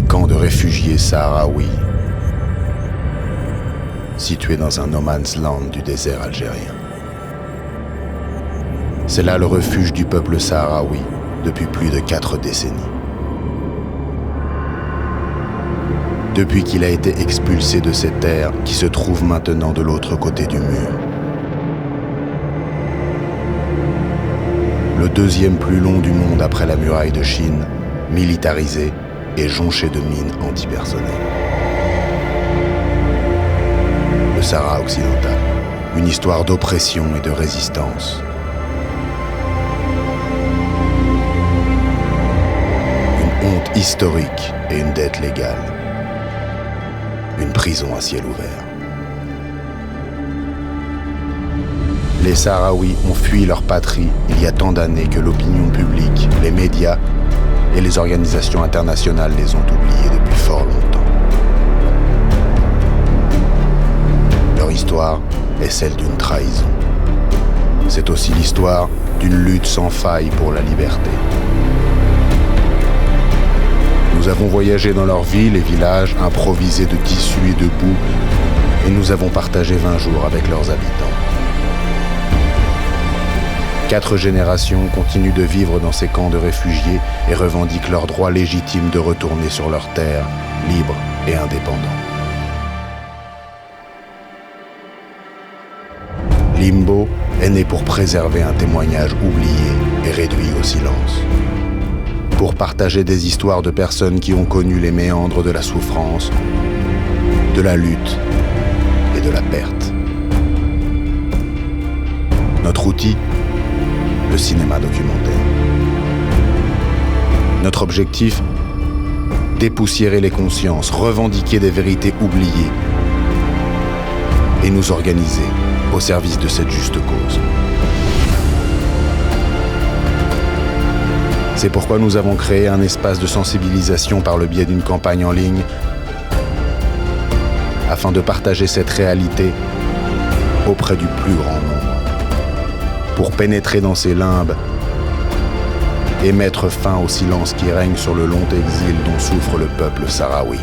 camp de réfugiés sahraouis, situé dans un no man's land du désert algérien. C'est là le refuge du peuple sahraoui depuis plus de 4 décennies. Depuis qu'il a été expulsé de ces terres qui se trouvent maintenant de l'autre côté du mur. Le deuxième plus long du monde après la muraille de Chine, militarisé et jonché de mines antipersonnelles. Le Sahara occidental, une histoire d'oppression et de résistance. Une honte historique et une dette légale. Une prison à ciel ouvert. Les Sahraouis ont fui leur patrie il y a tant d'années que l'opinion publique, les médias et les organisations internationales les ont oubliés depuis fort longtemps. Leur histoire est celle d'une trahison. C'est aussi l'histoire d'une lutte sans faille pour la liberté. Nous avons voyagé dans leurs villes et villages improvisés de tissus et de boue, et nous avons partagé 20 jours avec leurs habitants. 4 générations continuent de vivre dans ces camps de réfugiés et revendiquent leur droit légitime de retourner sur leurs terres, libres et indépendants. Limbo est né pour préserver un témoignage oublié et réduit au silence. Pour partager des histoires de personnes qui ont connu les méandres de la souffrance, de la lutte et de la perte. Notre outil, le cinéma documentaire. Notre objectif, dépoussiérer les consciences, revendiquer des vérités oubliées et nous organiser au service de cette juste cause. C'est pourquoi nous avons créé un espace de sensibilisation par le biais d'une campagne en ligne afin de partager cette réalité auprès du plus grand nombre, pour pénétrer dans ces limbes et mettre fin au silence qui règne sur le long exil dont souffre le peuple sahraoui.